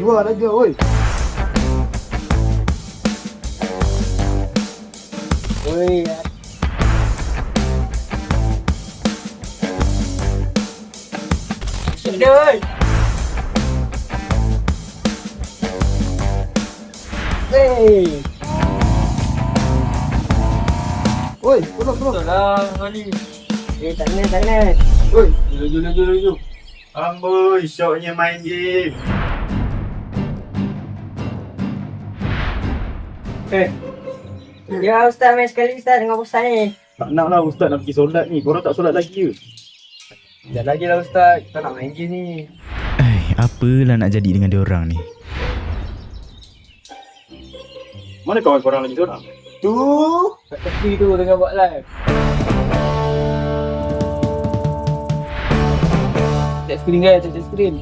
Keluar aja, oi. Oi. Dia, oi. Hey. Oi, tolong. Tolong Ali. Tak kena. Oi, Jom. Amboi, syoknya main game. Ya Ustaz, main sekali Ustaz dengan Ustaz ni. Tak nak lah Ustaz nak pergi solat ni. Korang tak solat lagi ke? sekejap lagi lah Ustaz. Kita nak main game ni. Apalah nak jadi dengan dia orang ni. Mana kawan korang lagi seorang? Tu kat tepi tu tengah buat live. Cek screen guys, cek screen.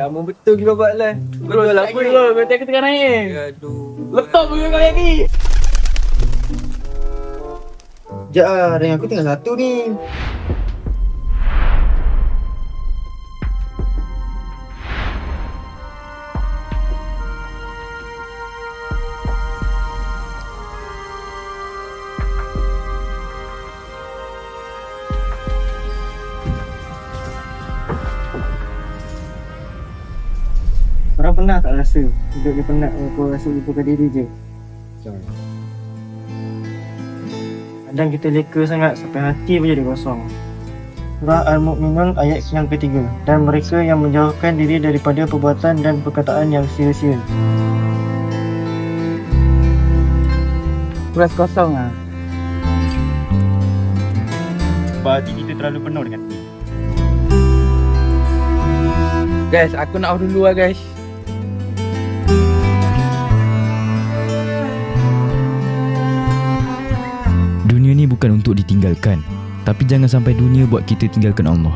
Lama betul kita buat live. Betul lah apa lo, kata aku tengah naik. Aduh. Letak pun kau lagi. Sekejap lah, ring aku tinggal satu ni. Korang pernah tak rasa hidup ni penat, kau rasa lupakan diri je? Kadang kita leka sangat sampai hati pun jadi kosong. Surah Al-Mu'minun ayat yang ketiga. Dan mereka yang menjauhkan diri daripada perbuatan dan perkataan yang sia-sia. Rasa kosong lah. Sebab hati kita terlalu penuh dengan ni. Guys, aku nak off dulu lah guys. Dunia ni bukan untuk ditinggalkan, tapi jangan sampai dunia buat kita tinggalkan Allah.